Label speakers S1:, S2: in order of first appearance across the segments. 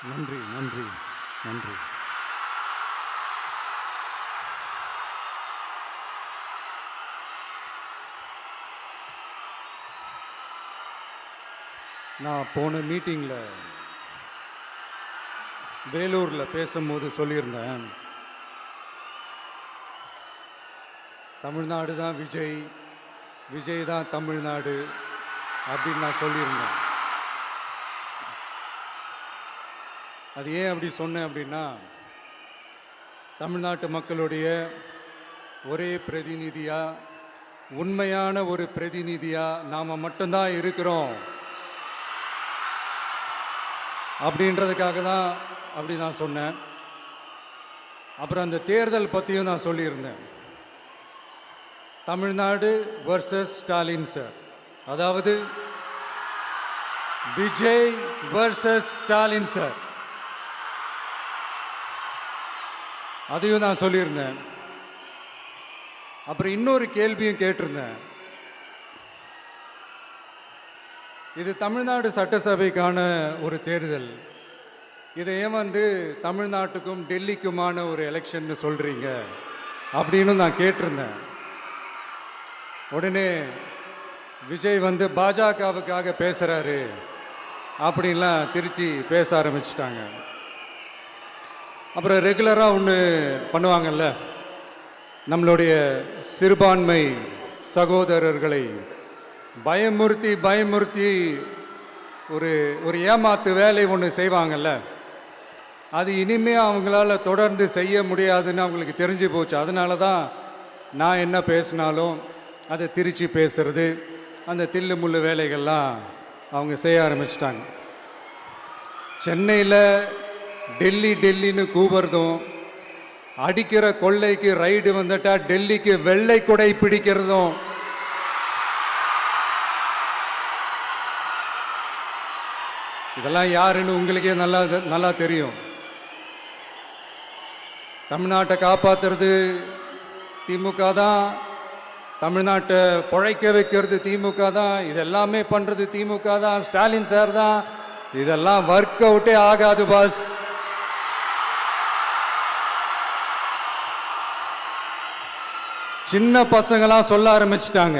S1: நன்றி நன்றி நன்றி. நான் போன மீட்டிங்கில் வேலூரில் பேசும்போது சொல்லியிருந்தேன், தமிழ்நாடு தான் விஜய், விஜய் தான் தமிழ்நாடு அப்படின்னு நான் சொல்லியிருந்தேன். அது ஏன் அப்படி சொன்னேன் அப்படின்னா, தமிழ்நாட்டு மக்களுடைய ஒரே பிரதிநிதியாக, உண்மையான ஒரு பிரதிநிதியாக நாம் மட்டும்தான் இருக்கிறோம் அப்படின்றதுக்காக தான் அப்படி நான் சொன்னேன். அப்புறம் அந்த தேர்தல் பற்றியும் நான் சொல்லியிருந்தேன். தமிழ்நாடு வர்சஸ் ஸ்டாலின் சார், அதாவது விஜய் வர்சஸ் ஸ்டாலின் சார், அதையும் நான் சொல்லியிருந்தேன். அப்புறம் இன்னொரு கேள்வியும் கேட்டிருந்தேன். இது தமிழ்நாடு சட்டசபைக்கான ஒரு தேர்தல், இதை ஏன் தமிழ்நாட்டுக்கும் டெல்லிக்குமான ஒரு எலெக்ஷன் சொல்கிறீங்க அப்படின்னு நான் கேட்டிருந்தேன். உடனே விஜய் பாஜகவுக்காக பேசுகிறாரு அப்படின்லாம் திருச்சி பேச ஆரம்பிச்சிட்டாங்க. அப்புறம் ரெகுலராக ஒன்று பண்ணுவாங்கல்ல, நம்மளுடைய சிறுபான்மை சகோதரர்களை பயமுறுத்தி பயமுறுத்தி ஒரு ஒரு ஏமாத்து வேலை ஒன்று செய்வாங்கல்ல, அது இனிமேல் அவங்களால தொடர்ந்து செய்ய முடியாதுன்னு அவங்களுக்கு தெரிஞ்சு போச்சு. அதனால தான் நான் என்ன பேசினாலும் அதை திருச்சி பேசுறது, அந்த தில்லு முள்ளு வேலைகள்லாம் அவங்க செய்ய ஆரம்பிச்சிட்டாங்க. சென்னையில் டெல்லி டெல்லின்னு கூவுறதும், அடிக்கிற கொள்ளைக்கு ரைடு வந்துட்டா டெல்லிக்கு வெள்ளை கொடை பிடிக்கிறதும், இதெல்லாம் யாருன்னு உங்களுக்கே நல்லா தெரியும். தமிழ்நாட்டை காப்பாற்றுறது திமுக தான், தமிழ்நாட்டை பிழைக்க வைக்கிறது திமுக தான், இதெல்லாமே பண்ணுறது திமுக தான், ஸ்டாலின் சார் தான். இதெல்லாம் ஒர்க் அவுட்டே ஆகாது பாஸ். சின்ன பசங்களாம் சொல்ல ஆரம்பிச்சிட்டாங்க,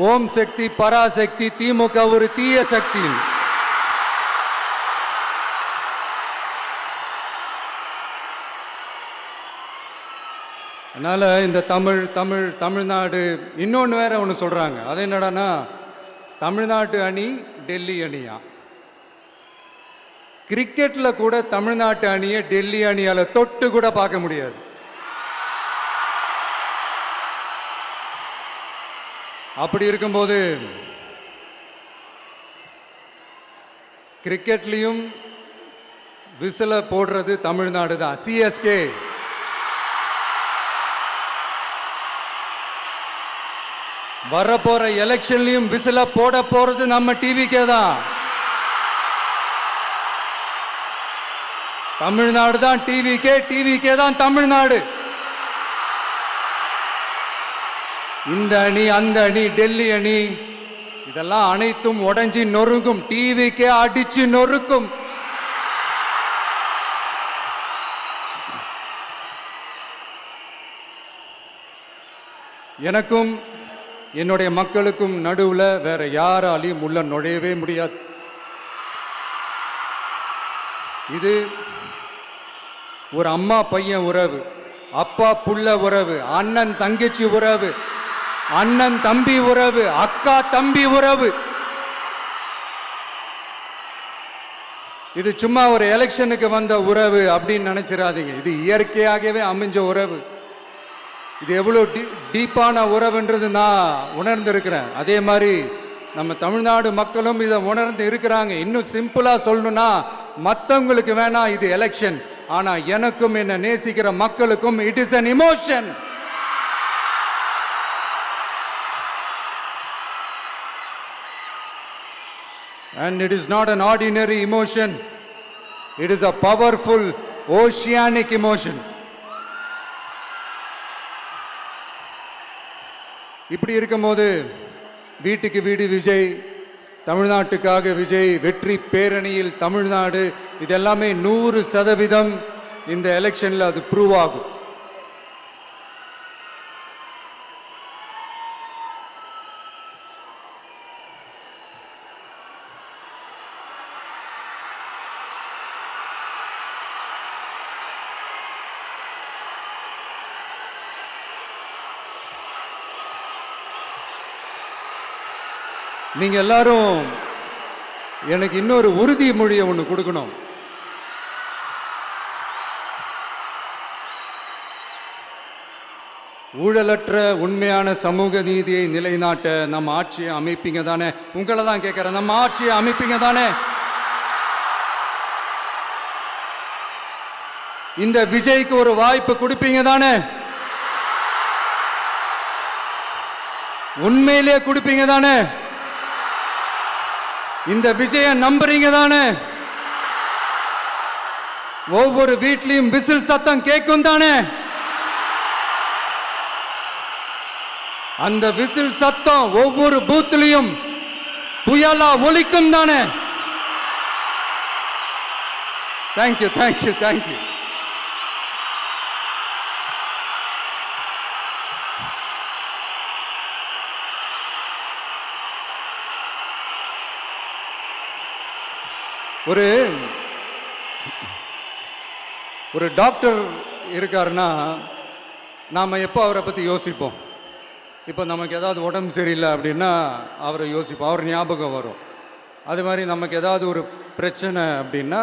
S1: ஓம் சக்தி பராசக்தி, திமுக ஒரு தீய சக்தி. அதனால் இந்த தமிழ்நாடு இன்னொன்று வேற ஒன்று சொல்கிறாங்க. அது என்னடான்னா, தமிழ்நாட்டு அணி டெல்லி அணியா. கிரிக்கெட்டில் கூட தமிழ்நாட்டு அணியை டெல்லி அணியால் தொட்டு கூட பார்க்க முடியாது. அப்படி இருக்கும்போது கிரிக்கெட்லையும் விசில போடுறது தமிழ்நாடு தான், சிஎஸ்கே. வரப்போற எலெக்ஷன்லையும் விசில போட போறது நம்ம டிவிக்கே தான். தமிழ்நாடு தான் டிவிக்கே, டிவிக்கே தான் தமிழ்நாடு. இந்த அணி அந்த அணி டெல்லி அணி இதெல்லாம் அனைத்தும் உடைஞ்சி நொறுங்கும், டிவிக்கே அடிச்சு நொறுக்கும். எனக்கும் என்னுடைய மக்களுக்கும் நடுவில் வேற யாராலையும் உள்ள நுழையவே முடியாது. இது ஒரு அம்மா பையன் உறவு, அப்பா புள்ள உறவு, அண்ணன் தங்கச்சி உறவு, அண்ணன் தம்பி உறவு, அக்கா தம்பி உறவு. இது சும்மா ஒரு எலெக்ஷனுக்கு வந்த உறவு அப்படின்னு நினைச்சிடாதீங்க. இது இயற்கையாகவே அமைஞ்ச உறவு. இது எவ்வளோ டீப்பான உறவுன்றது நான் உணர்ந்திருக்கிறேன். அதே மாதிரி நம்ம தமிழ்நாடு மக்களும் இதை உணர்ந்து இருக்கிறாங்க. இன்னும் சிம்பிளா சொல்லணும்னா, மற்றவங்களுக்கு வேணா இது எலெக்ஷன், ஆனா எனக்கும் என்ன நேசிக்கிற மக்களுக்கும் it is an emotion. And it is not an ordinary emotion. It is a powerful oceanic emotion. இப்படி இருக்கும்போது வீட்டுக்கு வீடு விஜய், தமிழ்நாட்டுக்காக விஜய், வெற்றி பேரணியில் தமிழ்நாடு, இதெல்லாமே 100% இந்த எலெக்ஷனில் அது ப்ரூவ் ஆகும். நீங்க எல்லாரும் எனக்கு இன்னொரு உறுதிமொழியை ஒன்று கொடுக்கணும். ஊழலற்ற உண்மையான சமூக நீதியை நிலைநாட்ட நம்ம ஆட்சியை அமைப்பீங்க தானே? உங்களை தான் கேட்கிறேன், நம்ம ஆட்சியை அமைப்பீங்க தானே? இந்த விஜய்க்கு ஒரு வாய்ப்பு கொடுப்பீங்க தானே? உண்மையிலே கொடுப்பீங்க தானே? இந்த விஜய நம்புறீங்க தானே? ஒவ்வொரு வீட்லயும் விசில் சத்தம் கேட்கும் தானே? அந்த விசில் சத்தம் ஒவ்வொரு பூத்திலையும் புயலா ஒலிக்கும் தானே? Thank you, thank you, thank you. ஒரு டாக்டர் இருக்காருன்னா நாம் எப்போ அவரை பற்றி யோசிப்போம்? இப்போ நமக்கு ஏதாவது உடம்பு சரியில்லை அப்படின்னா அவரை யோசிப்போம், அவர் ஞாபகம் வரும். அது மாதிரி நமக்கு ஏதாவது ஒரு பிரச்சனை அப்படின்னா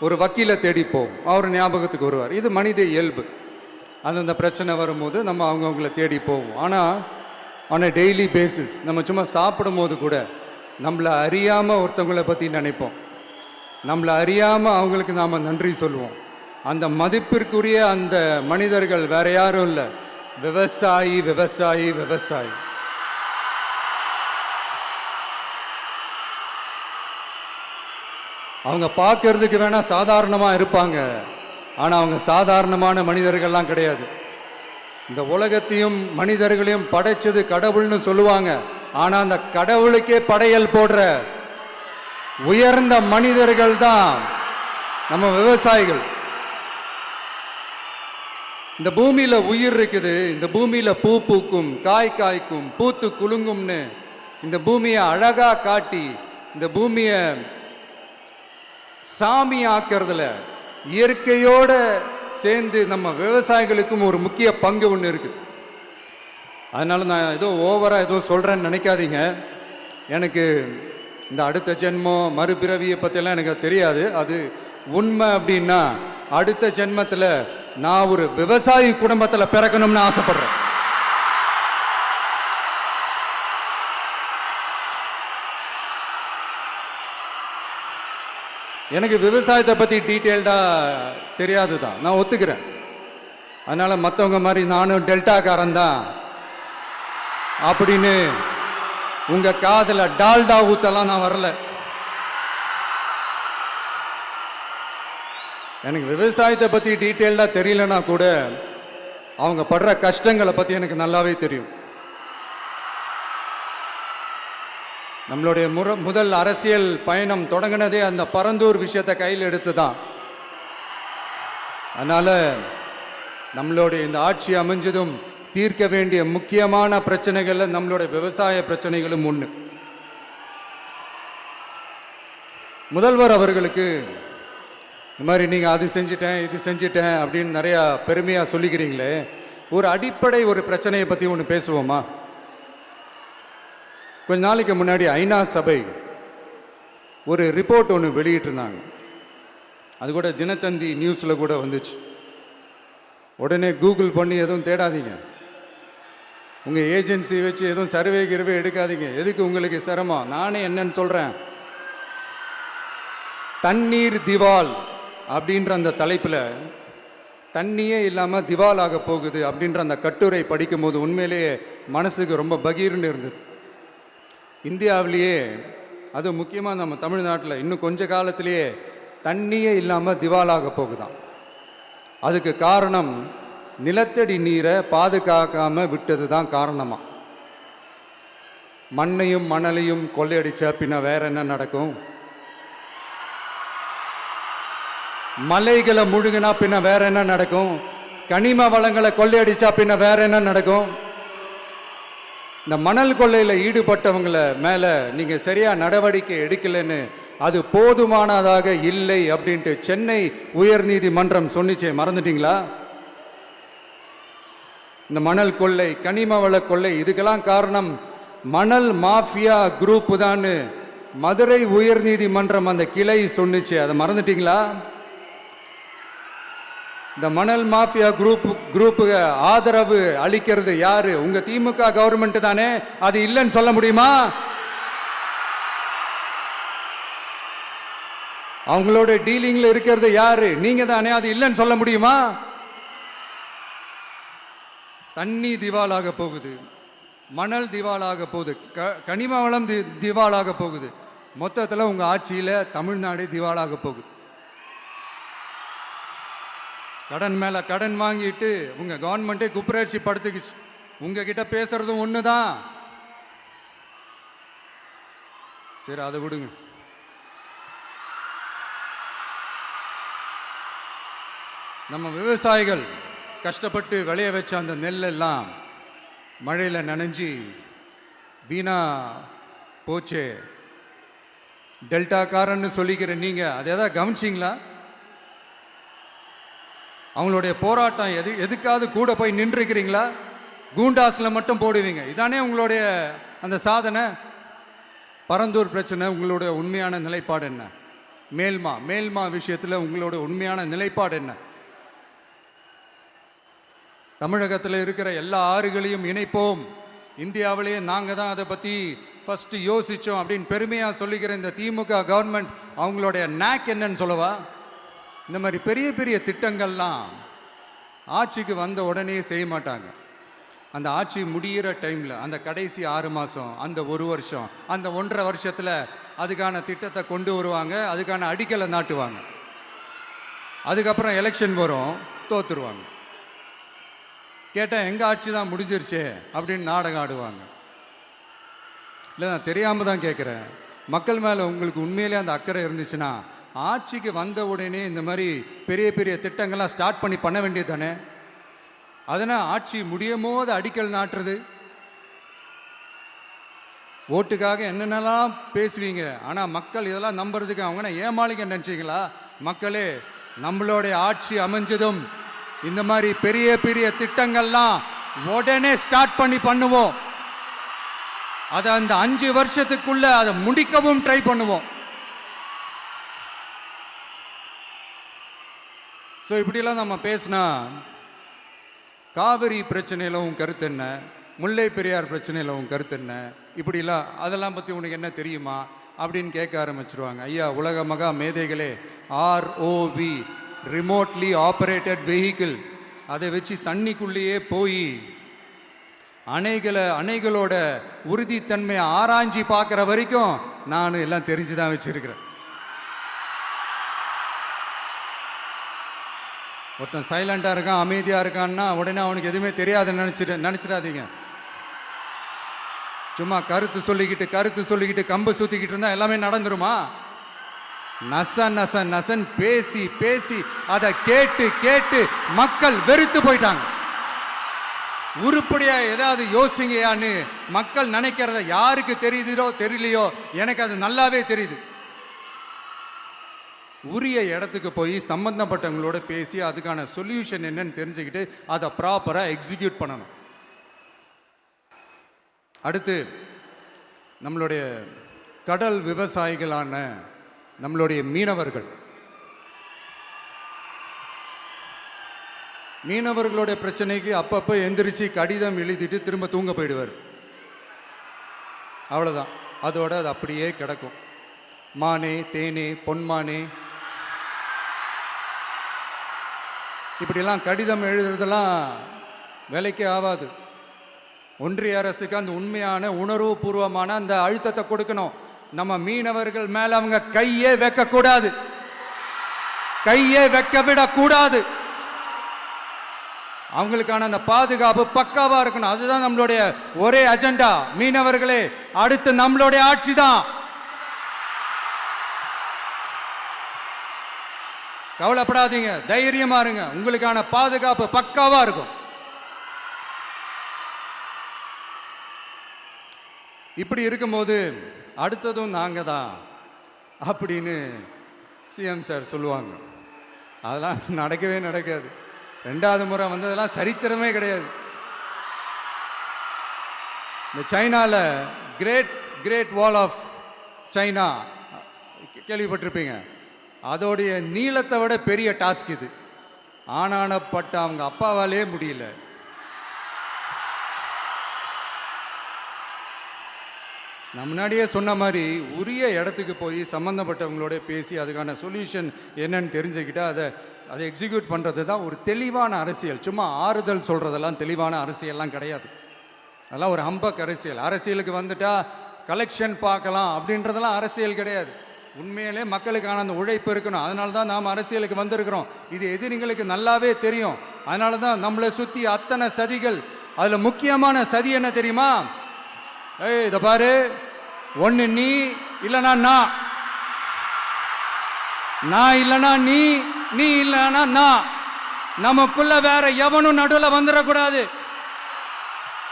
S1: ஒரு வக்கீலை தேடிப்போம், அவர் ஞாபகத்துக்கு வருவார். இது மனித இயல்பு. அந்தந்த பிரச்சனை வரும்போது நம்ம அவங்கவுங்கள தேடி போவோம். ஆனால் ஆன் அ டெய்லி பேசிஸ் நம்ம சும்மா சாப்பிடும் போது கூட நம்மளை அறியாமல் ஒருத்தவங்களை பற்றி நினைப்போம், நம்மளை அறியாமல் அவங்களுக்கு நாம் நன்றி சொல்லுவோம். அந்த மதிப்பிற்குரிய அந்த மனிதர்கள் வேற யாரும் இல்லை, விவசாயி, விவசாயி, விவசாயி. அவங்க பார்க்கறதுக்கு வேணா சாதாரணமாக இருப்பாங்க, ஆனால் அவங்க சாதாரணமான மனிதர்கள்லாம் கிடையாது. இந்த உலகத்தையும் மனிதர்களையும் படைச்சது கடவுள்னு சொல்லுவாங்க, ஆனால் அந்த கடவுளுக்கே படையல் போடுற உயர்ந்த மனிதர்கள் தான் நம்ம விவசாயிகள். இந்த பூமியில உயிர் இருக்குது, இந்த பூமியில பூ பூக்கும், காய் காய்க்கும், பூத்து குலுங்கும்னு இந்த பூமியை அழகா காட்டி இந்த பூமியை சாமி ஆக்கிறதுல இயற்கையோட சேர்ந்து நம்ம விவசாயிகளுக்கும் ஒரு முக்கிய பங்கு ஒன்று இருக்குது. அதனால நான் ஏதோ ஓவரா ஏதோ சொல்றேன்னு நினைக்காதீங்க. எனக்கு இந்த அடுத்த ஜென்மம் மறுபிறவியை பற்றியெல்லாம் எனக்கு தெரியாது. அது உண்மை அப்படின்னா அடுத்த ஜென்மத்தில் நான் ஒரு விவசாயி குடும்பத்தில் பிறக்கணும்னு ஆசைப்படுறேன். எனக்கு விவசாயத்தை பற்றி டீட்டெயில்டாக தெரியாது தான், நான் ஒத்துக்கிறேன். அதனால் மற்றவங்க மாதிரி நானும் டெல்டாக்காரன் தான் அப்படின்னு உங்கள் காதில் டால்டா ஊத்தலாம் நான் வரல. எனக்கு விவசாயத்தை பற்றி டீட்டெயில்டாக தெரியலனா கூட அவங்க படுற கஷ்டங்களை பற்றி எனக்கு நல்லாவே தெரியும். நம்மளுடைய முதல் அரசியல் பயணம் தொடங்கினதே அந்த பரந்தூர் விஷயத்தை கையில் எடுத்து தான். அதனால் நம்மளுடைய இந்த ஆட்சி அமைஞ்சதும் தீர்க்க வேண்டிய முக்கியமான பிரச்சனைகளில் நம்மளுடைய விவசாய பிரச்சனைகளும் ஒன்று. முதல்வர் அவர்களுக்கு இந்த மாதிரி நீங்கள் அது செஞ்சிட்டேன் இது செஞ்சிட்டேன் அப்படின்னு நிறையா பெருமையாக சொல்லிக்கிறீங்களே, ஒரு அடிப்படை ஒரு பிரச்சனையை பற்றி ஒன்று பேசுவோமா? கொஞ்ச நாளைக்கு முன்னாடி ஐநா சபை ஒரு ரிப்போர்ட் ஒன்று வெளியிட்டிருந்தாங்க. அது கூட தினத்தந்தி நியூஸில் கூட வந்துச்சு. உடனே கூகுள் பண்ணி எதுவும் தேடாதீங்க, உங்கள் ஏஜென்சி வச்சு எதுவும் சர்வே கிருவே எடுக்காதீங்க. எதுக்கு உங்களுக்கு சிரமம்? நானே என்னன்னு சொல்கிறேன். தண்ணீர் திவால் அப்படின்ற அந்த தலைப்பில் தண்ணியே இல்லாமல் திவால் ஆக போகுது அப்படின்ற அந்த கட்டுரை படிக்கும் போது உண்மையிலேயே மனசுக்கு ரொம்ப பகீர்னு இருந்தது. இந்தியாவிலேயே அது முக்கியமாக நம்ம தமிழ்நாட்டில் இன்னும் கொஞ்ச காலத்திலேயே தண்ணியே இல்லாமல் திவாலாக போகுதான். அதுக்கு காரணம் நிலத்தடி நீரை பாதுகாக்காமல் விட்டது தான் காரணமாக. மண்ணையும் மணலையும் கொள்ளையடிச்சா பின்ன வேற என்ன நடக்கும்? மலைகளை முழுகினா பின்ன வேற என்ன நடக்கும்? கனிம வளங்களை கொள்ளையடிச்சா பின்ன வேற என்ன நடக்கும்? இந்த மணல் கொள்ளையில ஈடுபட்டவங்களை மேல நீங்க சரியா நடவடிக்கை எடுக்கலன்னு அது போதுமானதாக இல்லை அப்படின்ட்டு சென்னை உயர்நீதிமன்றம் சொன்னிச்சே, மறந்துட்டீங்களா? இந்த மணல் கொள்ளை, கனிம வள கொள்ளை, இதுக்கெல்லாம் காரணம் மணல் மாஃபியா குரூப் தான் மதுரை உயர்நீதிமன்றம் அந்த கிளை சொன்னிச்சு. அதை மறந்துட்டீங்களா? இந்த மணல் மாஃபியா குரூப்புக்கு ஆதரவு அளிக்கிறது யாரு? உங்க திமுக கவர்மெண்ட் தானே. அது இல்லைன்னு சொல்ல முடியுமா? அவங்களோட டீலிங்ல இருக்கிறது யாரு? நீங்க தானே. அது இல்லைன்னு சொல்ல முடியுமா? தண்ணி திவாலாக போகுது, மணல் திவாலாக போகுது, கனிம வளம் திவாலாக போகுது. மொத்தத்தில் உங்க ஆட்சியில தமிழ்நாடு திவாலாக போகுது. கடன் மேல கடன் வாங்கிட்டு உங்க கவர்மெண்ட்டே குப்புரட்சி படுத்துக்குச்சு. உங்ககிட்ட பேசுறதும் ஒண்ணுதான். சரி, அதை விடுங்க. நம்ம விவசாயிகள் கஷ்டப்பட்டு விளைய வச்ச அந்த நெல்லெல்லாம் மழையில் நனைஞ்சி வீணா போச்சே. டெல்டாக்காரன்னு சொல்லிக்கிற நீங்க அதை எதாவது கவனிச்சிங்களா? அவங்களுடைய போராட்டம் எதுக்காவது கூட போய் நின்றுக்கிறீங்களா? கூண்டாஸில் மட்டும் போடுவீங்க. இதானே உங்களுடைய அந்த சாதனை. பரந்தூர் பிரச்சனை, உங்களுடைய உண்மையான நிலைப்பாடு என்ன? மேல்மா விஷயத்தில் உங்களோட உண்மையான நிலைப்பாடு என்ன? தமிழகத்தில் இருக்கிற எல்லா ஆறுகளையும் இணைப்போம், இந்தியாவிலேயே நாங்கள் தான் அதை பற்றி ஃபஸ்ட்டு யோசித்தோம் அப்படின்னு பெருமையாக சொல்லிக்கிற இந்த திமுக கவர்மெண்ட் அவங்களுடைய நாக் என்னன்னு சொல்லவா? இந்த மாதிரி பெரிய பெரிய திட்டங்கள்லாம் ஆட்சிக்கு வந்த உடனே செய்ய மாட்டாங்க. அந்த ஆட்சி முடிகிற டைமில், அந்த கடைசி 6 மாதம், அந்த 1 வருஷம், அந்த 1.5 வருஷத்தில் அதுக்கான திட்டத்தை கொண்டு வருவாங்க, அதுக்கான அடிக்கலை நாட்டுவாங்க. அதுக்கப்புறம் எலெக்ஷன் வரும், தோத்துருவாங்க. கேட்டால் எங்கள் ஆட்சி தான் முடிஞ்சிருச்சே அப்படின்னு நாடகம் ஆடுவாங்க. இல்லை, நான் தெரியாமல் தான் கேட்குறேன். மக்கள் மேலே உங்களுக்கு உண்மையிலே அந்த அக்கறை இருந்துச்சுன்னா ஆட்சிக்கு வந்த உடனே இந்த மாதிரி பெரிய பெரிய திட்டங்கள்லாம் ஸ்டார்ட் பண்ண வேண்டியது தானே. அதனால் ஆட்சி முடியும் போது அடிக்கல் நாட்டுறது. ஓட்டுக்காக என்னென்னலாம் பேசுவீங்க, ஆனால் மக்கள் இதெல்லாம் நம்புறதுக்கு அவங்க ஏமாளிங்க நினச்சிங்களா? மக்களே, நம்மளுடைய ஆட்சி அமைஞ்சதும் இந்த மாதிரி பெரிய பெரிய திட்டங்கள்லாம் உடனே ஸ்டார்ட் பண்ணுவோம். அதை அந்த 5 வருஷத்துக்குள்ள அதை முடிக்கவும் ட்ரை பண்ணுவோம். ஸோ இப்படிலாம் நம்ம பேசினா காவிரி பிரச்சனையில் உன் கருத்து என்ன, முல்லை பெரியார் பிரச்சனையில் உன் கருத்து என்ன, இப்படிலாம் அதெல்லாம் பற்றி உனக்கு என்ன தெரியுமா அப்படின்னு கேட்க ஆரம்பிச்சிருவாங்க. ஐயா, உலக மகா மேதைகளே, ROV, ரிமோட்லி ஆப்ரேட்டட் வெஹிக்கிள், அதை வச்சு தண்ணிக்குள்ளேயே போய் அணைகளோட உறுதித்தன்மையை ஆராய்ச்சி பார்க்குற வரைக்கும் நான் எல்லாம் தெரிஞ்சு தான் வச்சிருக்கிறேன். ஒருத்தன் சைலண்டாக இருக்கான், அமைதியாக இருக்கான்னா உடனே அவனுக்கு எதுவுமே தெரியாதுன்னு நினச்சிடாதீங்க. சும்மா கருத்து சொல்லிக்கிட்டு கம்பு சுற்றிக்கிட்டு இருந்தால் எல்லாமே நடந்துருமா? நசன் பேசி அதை கேட்டு மக்கள் வெறுத்து போயிட்டாங்க. உருப்படியா ஏதாவது யோசிங்கயான்னு மக்கள் நினைக்கிறத யாருக்கு தெரியுதோ தெரியலையோ, எனக்கு அது நல்லாவே தெரியுது. உரிய இடத்துக்கு போய் சம்பந்தப்பட்டவங்களோட பேசி அதுக்கான சொல்யூஷன் என்னன்னு தெரிஞ்சுக்கிட்டு அதை ப்ராப்பராக எக்ஸிக்யூட் பண்ணணும். அடுத்து, நம்மளுடைய கடல் விவசாயிகளான நம்மளுடைய மீனவர்களுடைய பிரச்சனைக்கு அப்பப்போ எந்திரிச்சு கடிதம் எழுதிட்டு திரும்ப தூங்க போயிடுவார். அவ்வளோதான், அதோட அது அப்படியே கிடக்கும். மானே, தேனே, பொன்மானே, இப்படிலாம் கடிதம் எழுதுறதெல்லாம் வேலைக்கே ஆகாது. ஒன்றிய அரசுக்கு அந்த உண்மையான உணர்வுபூர்வமான அந்த அழுத்தத்தை கொடுக்கணும். நம்ம மீனவர்கள் மேல அவங்க கையே வைக்கக்கூடாது, கையே வைக்க விடக்கூடாது. அவங்களுக்கான அந்த பாதுகாப்பு பக்காவா இருக்கணும். அதுதான் நம்மளுடைய ஒரே அஜெண்டா. மீனவர்களே, அடுத்து நம்மளுடைய ஆட்சி தான். கவலைப்படாதீங்க, தைரியமா இருங்க. உங்களுக்கான பாதுகாப்பு பக்காவா இருக்கும். இப்படி இருக்கும்போது அடுத்ததும் நாங்க தான் அப்படின்னு சிஎம் சார் சொல்லுவாங்க. அதெல்லாம் நடக்கவே நடக்காது. 2வது முறை வந்ததெல்லாம் சரித்திரமே கிடையாது. இந்த சைனாவில் கிரேட் வால் ஆஃப் சைனா கேள்விப்பட்டிருப்பீங்க. அதோடைய நீளத்தை விட பெரிய டாஸ்க் இது. ஆனானப்பட்ட அவங்க அப்பாவாலே முடியல. நான் முன்னாடியே சொன்ன மாதிரி உரிய இடத்துக்கு போய் சம்மந்தப்பட்டவங்களோட பேசி அதுக்கான சொல்யூஷன் என்னன்னு தெரிஞ்சுக்கிட்டா அதை எக்ஸிக்யூட் பண்ணுறது தான் ஒரு தெளிவான அரசியல். சும்மா ஆறுதல் சொல்கிறதெல்லாம் தெளிவான அரசியல்லாம் கிடையாது. அதெல்லாம் ஒரு ஹம்பக் அரசியல். அரசியலுக்கு வந்துட்டா கலெக்ஷன் பார்க்கலாம் அப்படின்றதெல்லாம் அரசியல் கிடையாது. உண்மையிலே மக்களுக்கான அந்த உழைப்பு இருக்கணும். அதனால தான் நாம் அரசியலுக்கு வந்திருக்கிறோம். இது எதிரிங்களுக்கு நல்லாவே தெரியும். அதனால தான் நம்மளை சுற்றி அத்தனை சதிகள். அதில் முக்கியமான சதி என்ன தெரியுமா? இதை பாரு, ஒன்று நீ இல்லைனா நான் இல்லைனா நீ இல்லைனா நான். நமக்குள்ள வேற எவனும் நடுவில் வந்துடக்கூடாது.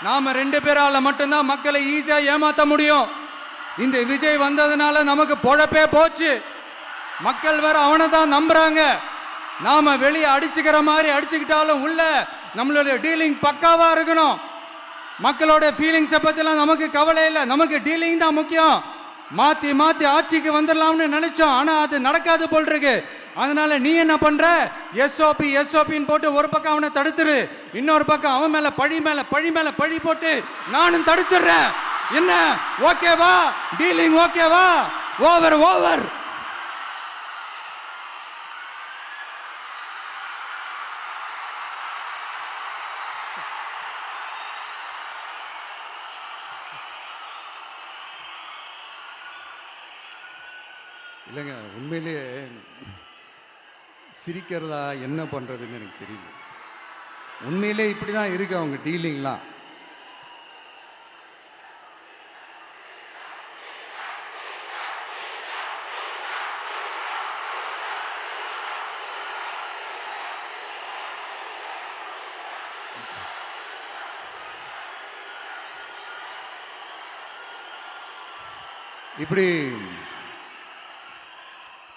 S1: நாம 2 பேரால மட்டும்தான் மக்களை ஈஸியா ஏமாத்த முடியும். இந்த விஜய் வந்ததுனால நமக்கு பொழப்பே போச்சு. மக்கள் வேற அவனை தான் நம்புறாங்க. நாம வெளியே அடிச்சுக்கிற மாதிரி அடிச்சுக்கிட்டாலும் உள்ள நம்மளுடைய டீலிங் பக்காவா இருக்கணும். மக்களோட ஃபீலிங்ஸை பற்றிலாம் நமக்கு கவலை இல்லை. நமக்கு டீலிங் தான் முக்கியம். மாற்றி ஆட்சிக்கு வந்துடலாம்னு நினைச்சோம். ஆனால் அது நடக்காது போல் இருக்கு. அதனால நீ என்ன பண்ற? எஸ்ஓபின்னு போட்டு ஒரு பக்கம் அவனை தடுத்துரு, இன்னொரு பக்கம் அவன் மேல பழி போட்டு நானும் தடுத்துடுறேன். என்ன ஓகேவா? டீலிங் ஓகேவா? ஓவர். இல்லைங்க, உண்மையிலேயே சிரிக்கிறதா என்ன பண்ணுறதுன்னு எனக்கு தெரியல. உண்மையிலே இப்படி தான் இருக்கு அவங்க டீலிங்லாம். இப்படி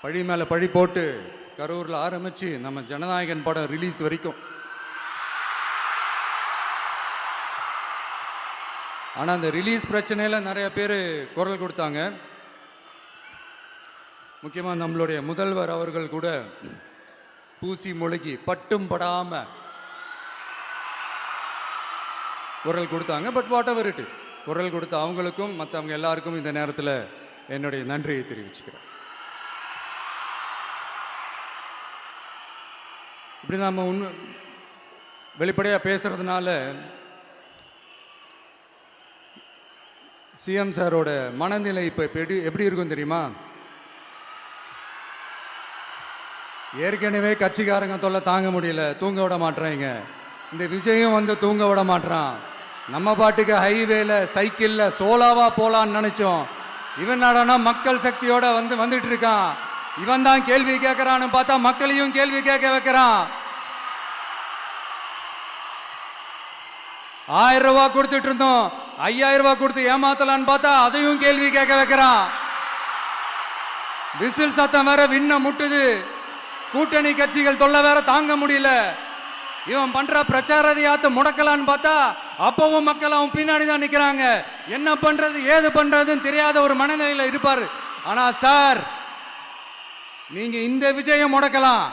S1: பழி மேலே பழி போட்டு கரூரில் ஆரம்பித்து நம்ம ஜனநாயகன் படம் ரிலீஸ் வரைக்கும். ஆனால் அந்த ரிலீஸ் பிரச்சனையில் நிறைய பேர் குரல் கொடுத்தாங்க. முக்கியமாக நம்மளுடைய முதல்வர் அவர்கள் கூட பூசி மொழிகி பட்டும் படாமல் குரல் கொடுத்தாங்க. But what ever it is, குரல் கொடுத்த அவங்களுக்கும் மற்றவங்க எல்லாருக்கும் இந்த நேரத்தில் என்னுடைய நன்றியை தெரிவிச்சுக்கிறேன். இப்படி நம்ம வெளிப்படையாக பேசுறதுனால சிஎம் சாரோட மனநிலை இப்போ எப்படி இருக்கும் தெரியுமா? ஏற்கனவே கட்சிக்காரங்க தொல்லை தாங்க முடியல, தூங்க விட மாட்டேறாங்க. இந்த விஜயும் வந்து தூங்க விட மாட்டான். நம்ம பாட்டுக்கு ஹைவேல சைக்கிளில் சோலாவா போலான்னு நினைச்சோம். இவன் நாடனா மக்கள் சக்தியோட வந்துட்டு இருக்கான். இவன் தான் கேள்வி கேட்கறான்னு பார்த்தா மக்களையும் கேள்வி கேட்க வைக்கிறான். 1000 ரூபாய் கொடுத்துட்டு இருந்தோம், 5000 ரூபாய் கொடுத்து ஏமாத்தலான்னு பார்த்தா அதையும் கேள்வி கேட்க வைக்கிறான். விசில் சத்தம் வேற விண்ண முட்டுது. கூட்டணி கட்சிகள் தொல்லை வேற தாங்க முடியல. இவன் பண்ற பிரச்சாரத்தையாத்த முடக்கலான்னு பார்த்தா அப்பவும் மக்கள் அவன் பின்னாடி தான் நிக்கிறாங்க. என்ன பண்றது ஏது பண்றதுன்னு தெரியாத ஒரு மனநிலையில இருப்பாரு. ஆனா சார், நீங்க இந்த விஜயம் முடக்கலாம்.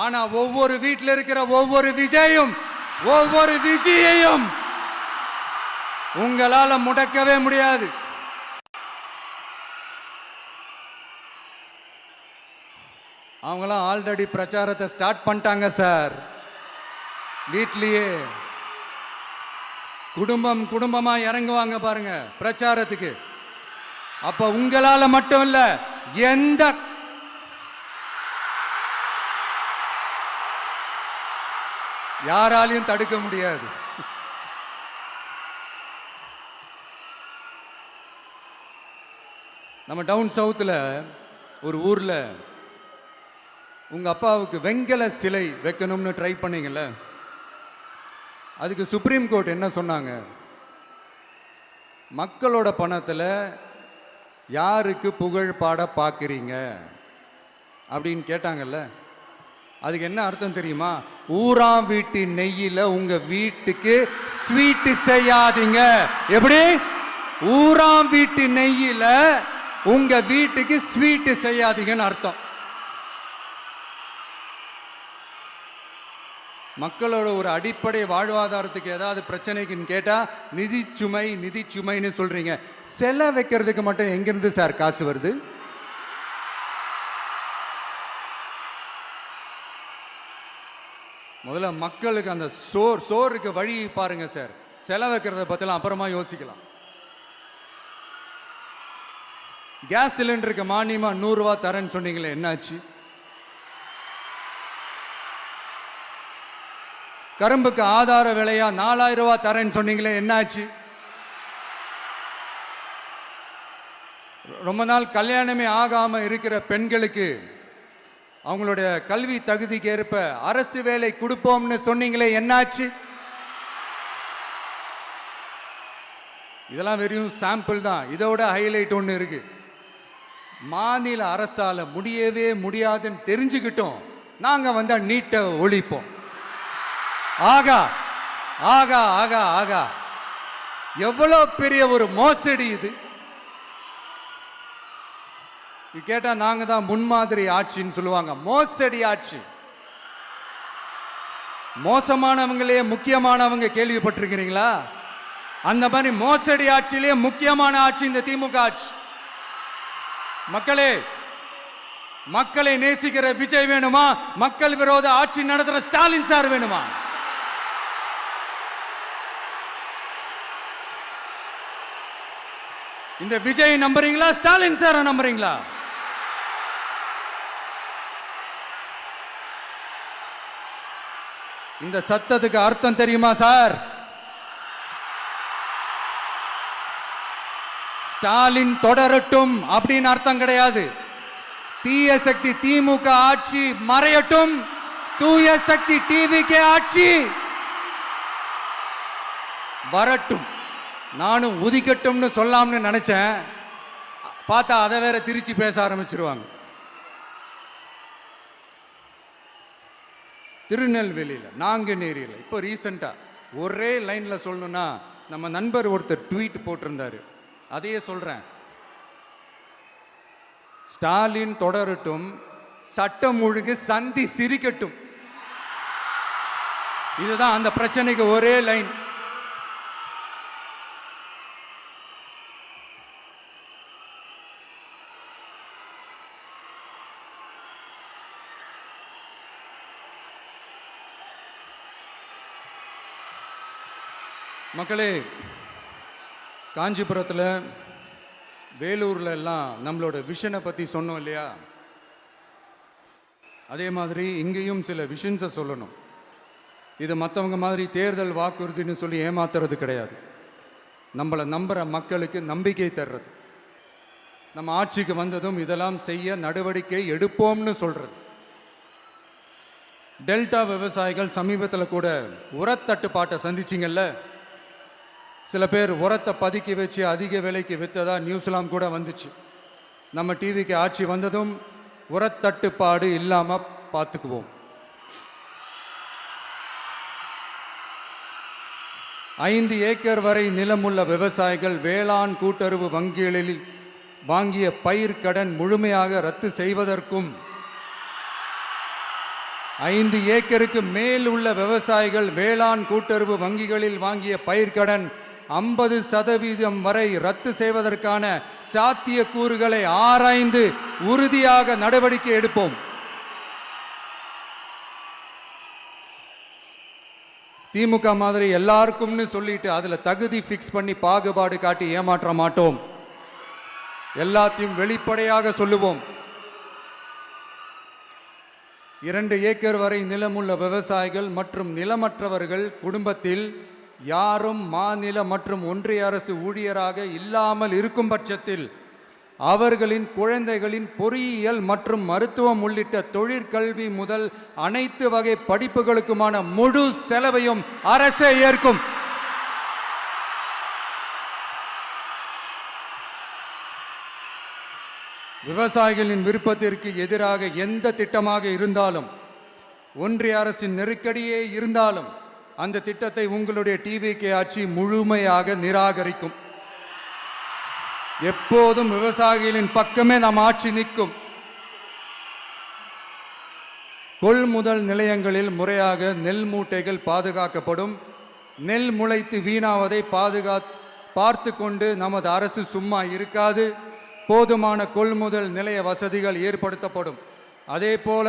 S1: ஆனா ஒவ்வொரு வீட்டில் இருக்கிற ஒவ்வொரு விஜயையும் உங்களால முடக்கவே முடியாது. அவங்களாம் ஆல்ரெடி பிரச்சாரத்தை ஸ்டார்ட் பண்ணிட்டாங்க சார். வீட்லயே குடும்பமா இறங்குவாங்க பாருங்க பிரச்சாரத்துக்கு. அப்ப உங்களால மட்டும் இல்ல, எந்த யாராலையும் தடுக்க முடியாது. நம்ம டவுன் சவுத்தில் ஒரு ஊரில் உங்கள் அப்பாவுக்கு வெங்கல சிலை வைக்கணும்னு ட்ரை பண்ணீங்கல்ல, அதுக்கு சுப்ரீம் கோர்ட் என்ன சொன்னாங்க? மக்களோட பணத்தில் யாருக்கு புகழ் பாட பார்க்குறீங்க அப்படின்னு கேட்டாங்கல்ல. அதுக்கு என்ன அர்த்தம் தெரியுமா? ஊராம் வீட்டு நெய்யில் உங்க வீட்டுக்கு ஸ்வீட் செய்யாதீங்க. எப்படி? ஊராம் வீட்டு நெய்யில் உங்க வீட்டுக்கு ஸ்வீட் செய்யாதீங்கன்னு அர்த்தம். மக்களோட ஒரு அடிப்படை வாழ்வாதாரத்துக்கு ஏதாவது பிரச்சனைக்குன்னு கேட்டா நிதி சுமைன்னு சொல்றீங்க. செலை வைக்கிறதுக்கு மட்டும் எங்கிருந்து சார் காசு வருது? முதல்ல மக்களுக்கு அந்த சோறுக்கு வழி பாருங்க சார். செலை வைக்கிறத பத்திலாம் அப்புறமா யோசிக்கலாம். கேஸ் சிலிண்டருக்கு மானியமா 100 ரூபாய் தரேன்னு சொன்னீங்களே, என்னாச்சு? கரும்புக்கு ஆதார விலையா 4000 ரூபாய் தரேன்னு சொன்னீங்களே, என்னாச்சு? ரொம்ப நாள் கல்யாணமே ஆகாம இருக்கிற பெண்களுக்கு அவங்களுடைய கல்வி தகுதிக்கு ஏற்ப அரசு வேலை கொடுப்போம்னு சொன்னீங்களே, என்னாச்சு? இதெல்லாம் வெறும் சாம்பிள் தான். இதோட ஹைலைட் ஒன்று இருக்கு. மாநில அரசால முடியவே முடியாதுன்னு தெரிஞ்சுக்கிட்டோம், நாங்க வந்தா நீட்டை ஒழிப்போம். ஆகா ஆகா ஆகா ஆகா, எவ்வளவு பெரிய ஒரு மோசடி இது! கேட்டா நாங்க தான் முன்மாதிரி ஆட்சின்னு சொல்லுவாங்க. மோசடி ஆட்சி. மோசமானவங்களே முக்கியமானவங்க கேள்விப்பட்டிருக்கிறீங்களா? அந்த மாதிரி மோசடி ஆட்சியிலே முக்கியமான ஆட்சி இந்த திமுக ஆட்சி. மக்களே, மக்களை நேசிக்கிற விஜய் வேணுமா? மக்கள் விரோத ஆட்சி நடத்துற ஸ்டாலின் சார் வேணுமா? இந்த விஜய் நம்புறீங்களா? ஸ்டாலின் சார் நம்புறீங்களா? இந்த சத்தத்துக்கு அர்த்தம் தெரியுமா சார்? ஸ்டாலின் தொடரட்டும் அப்படின்னு அர்த்தம் கிடையாது. தீய சக்தி திமுக ஆட்சி மறையட்டும், தூய சக்தி டிவிகே ஆட்சி வரட்டும். நானும் உதிக்கட்டும்னு சொல்லாம்னு நினைச்சேன், பார்த்தா அதை வேற திருச்சி பேச ஆரம்பிச்சிருவாங்க. திருநெல்வேலியில், நாங்குநேரியில் இப்போ ரீசெண்டாக ஒரே லைனில் சொல்லணும்னா, நம்ம நண்பர் ஒருத்தர் ட்வீட் போட்டிருந்தாரு, அதையே சொல்கிறேன். ஸ்டாலின் தொடரட்டும், சட்டம் ஒழுங்கு சந்தி சிரிக்கட்டும். இதுதான் அந்த பிரச்சனைக்கு ஒரே லைன். மக்களே, காஞ்சிபுரத்தில், வேலூரில் எல்லாம் நம்மளோட விஷனை பற்றி சொன்னோம் இல்லையா? அதே மாதிரி இங்கேயும் சில விஷன்ஸை சொல்லணும். இது மற்றவங்க மாதிரி தேர்தல் வாக்குறுதின்னு சொல்லி ஏமாத்துறது கிடையாது. நம்மளை நம்புகிற மக்களுக்கு நம்பிக்கை தர்றது. நம்ம ஆட்சிக்கு வந்ததும் இதெல்லாம் செய்ய நடவடிக்கை எடுப்போம்னு சொல்கிறது. டெல்டா விவசாயிகள் சமீபத்தில் கூட உரத்தட்டுப்பாட்டை சந்திச்சிங்கல்ல. சில பேர் உரத்தை பதுக்கி வச்சு அதிக விலைக்கு விற்றதா நியூஸ்லாம் கூட வந்துச்சு. நம்ம டிவிக்கு ஆட்சி வந்ததும் உரத்தட்டுப்பாடு இல்லாமல் பார்த்துக்குவோம். 5 ஏக்கர் வரை நிலமுள்ள விவசாயிகள் வேளாண் கூட்டுறவு வங்கிகளில் வாங்கிய பயிர் கடன் முழுமையாக ரத்து செய்வதற்கும், 5 ஏக்கருக்கு மேல் உள்ள விவசாயிகள் வேளாண் கூட்டுறவு வங்கிகளில் வாங்கிய பயிர்க்கடன் 50% வரை ரத்து செய்வதற்கான சாத்திய கூறுகளை ஆராய்ந்து உறுதியாக நடவடிக்கை எடுப்போம். திமுக மாதிரி எல்லாருக்கும்னு சொல்லிட்டு அதுல தகுதி ஃபிக்ஸ் பண்ணி பாகுபாடு காட்டி ஏமாற்ற மாட்டோம். எல்லாத்தையும் வெளிப்படையாக சொல்லுவோம். 2 ஏக்கர் வரை நிலமுள்ள விவசாயிகள் மற்றும் நிலமற்றவர்கள் குடும்பத்தில் யாரும் மாநில மற்றும் ஒன்றிய அரசு ஊழியராக இல்லாமல் இருக்கும் பட்சத்தில் அவர்களின் குழந்தைகளின் பொறியியல் மற்றும் மருத்துவம் உள்ளிட்ட தொழிற்கல்வி முதல் அனைத்து வகை படிப்புகளுக்குமான முழு செலவையும் அரசே ஏற்கும். விவசாயிகளின் விருப்பத்திற்கு எதிராக எந்த திட்டமாக இருந்தாலும், ஒன்றிய அரசின் நெருக்கடியே இருந்தாலும் அந்த திட்டத்தை உங்களுடைய டிவிகே ஆட்சி முழுமையாக நிராகரிக்கும். எப்போதும் விவசாயிகளின் பக்கமே நம் ஆட்சி நிற்கும். கொள்முதல் நிலையங்களில் முறையாக நெல் மூட்டைகள் பாதுகாக்கப்படும். நெல் முளைத்து வீணாவதை பார்த்து கொண்டு நமது அரசு சும்மா இருக்காது. போதுமான கொள்முதல் நிலைய வசதிகள் ஏற்படுத்தப்படும். அதே போல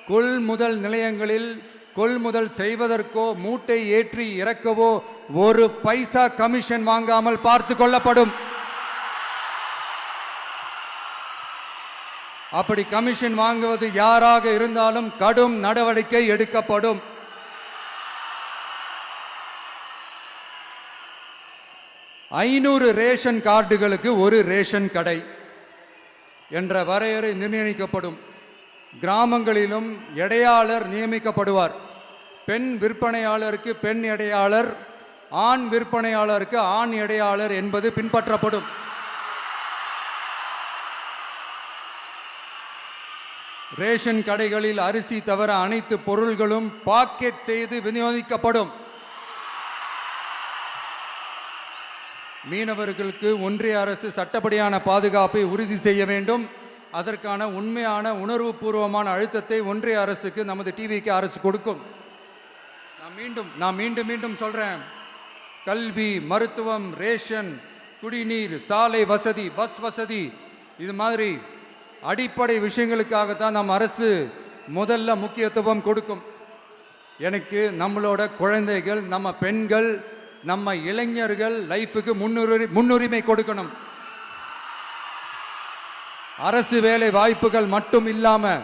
S1: கொள்முதல் நிலையங்களில் கொள்முதல் செய்வதற்கோ மூட்டை ஏற்றி இறக்கவோ ஒரு பைசா கமிஷன் வாங்காமல் பார்த்து கொள்ளப்படும். அப்படி கமிஷன் வாங்குவது யாராக இருந்தாலும் கடும் நடவடிக்கை எடுக்கப்படும். ஐநூறு ரேஷன் கார்டுகளுக்கு ஒரு ரேஷன் கடை என்ற வரையறை நிர்ணயிக்கப்படும். கிராமங்களிலும் எடையாளர் நியமிக்கப்படுவார். பெண் விற்பனையாளருக்கு பெண் எடையாளர், ஆண் விற்பனையாளருக்கு ஆண் எடையாளர் என்பது பின்பற்றப்படும். ரேஷன் கடைகளில் அரிசி தவிர அனைத்து பொருள்களும் பாக்கெட் செய்து விநியோகிக்கப்படும். மீனவர்களுக்கு ஒன்றிய அரசு சட்டப்படியான பாதுகாப்பை உறுதி செய்ய வேண்டும். அதற்கான உண்மையான உணர்வுபூர்வமான அழுத்தத்தை ஒன்றிய அரசுக்கு நமது டிவிக்கு அரசு கொடுக்கும். நான் மீண்டும் சொல்றேன், கல்வி, மருத்துவம், ரேஷன், குடிநீர், சாலை வசதி, பஸ் வசதி, இது மாதிரி அடிப்படை விஷயங்களுக்காகத்தான் நம் அரசு முதல்ல முக்கியத்துவம் கொடுக்கும். எனக்கு நம்மளோட குழந்தைகள், நம்ம பெண்கள், நம்ம இளைஞர்கள் லைஃபுக்கு முன்னுரிமை கொடுக்கணும். அரசு வேலை வாய்ப்புகள் மட்டும் இல்லாம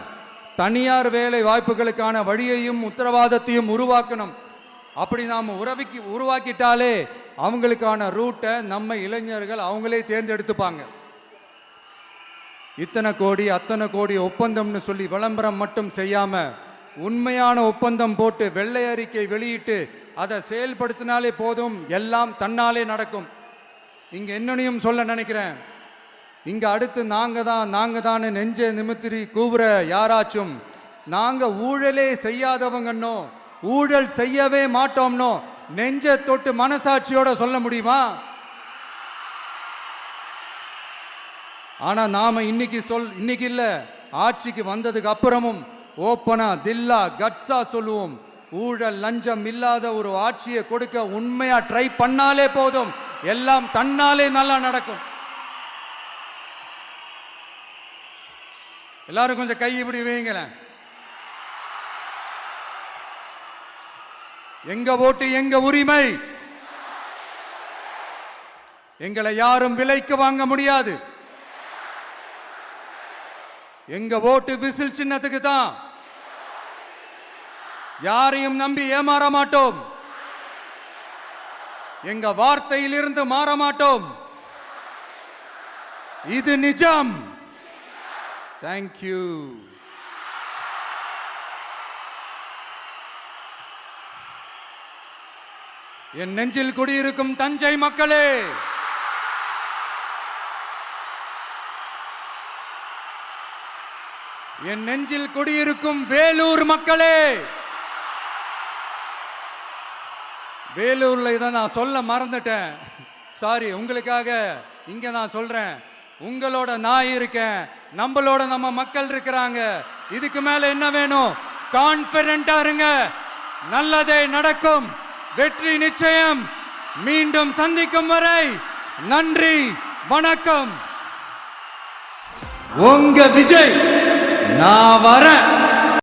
S1: தனியார் வேலை வாய்ப்புகளுக்கான வழியையும் உத்தரவாதத்தையும் உருவாக்கணும். அப்படி நாம் உருவாக்கிட்டாலே அவங்களுக்கான ரூட்டை நம்ம இளைஞர்கள் அவங்களே தேர்ந்தெடுத்துப்பாங்க. இத்தனை கோடி அத்தனை கோடி ஒப்பந்தம்னு சொல்லி விளம்பரம் மட்டும் செய்யாம உண்மையான ஒப்பந்தம் போட்டு வெள்ளை அறிக்கை வெளியிட்டு அதை செயல்படுத்தினாலே போதும், எல்லாம் தன்னாலே நடக்கும். இங்க என்னனையும் சொல்ல நினைக்கிறேன், இங்க அடுத்து நாங்க தான் நெஞ்ச நிமித்திரி கூவுற யாராச்சும் நாங்க ஊழலே செய்யாதவங்கன்னோ ஊழல் செய்யவே மாட்டோம்னோ நெஞ்ச தொட்டு மனசாட்சியோட சொல்ல முடியுமா? ஆனா நாம இன்னைக்கு இல்ல, ஆட்சிக்கு வந்ததுக்கு அப்புறமும் ஓப்பனா தில்லா கட்ஸா சொல்லுவோம், ஊழல் லஞ்சம் இல்லாத ஒரு ஆட்சியை கொடுக்க உண்மையா ட்ரை பண்ணாலே போதும், எல்லாம் தன்னாலே நல்லா நடக்கும். எல்லாரும் கொஞ்சம் கை இப்படி வைங்களேன். எங்க ஓட்டு எங்க உரிமை, எங்களை யாரும் விலைக்கு வாங்க முடியாது. எங்க ஓட்டு விசில் சின்னத்துக்கு தான். யாரையும் நம்பி ஏமாற மாட்டோம். எங்க வார்த்தையிலிருந்து மாற மாட்டோம். இது நிஜம். தேங்க்யூ. என் நெஞ்சில் குடியிருக்கும் தஞ்சை மக்களே, என் நெஞ்சில் குடியிருக்கும் வேலூர் மக்களே, வேலூர்ல இதை நான் சொல்ல மறந்துட்டேன், சாரி. உங்களுக்காக இங்க நான் சொல்றேன், உங்களோட நான் இருக்கேன், நம்மளோட நம்ம மக்கள் இருக்கிறாங்க. இதுக்கு மேல என்ன வேணும்? கான்பிடென்ட்டா இருங்க, நல்லதே நடக்கும், வெற்றி நிச்சயம். மீண்டும் சந்திக்கும் வரை நன்றி, வணக்கம்.
S2: உங்க விஜய் நான் வரேன்.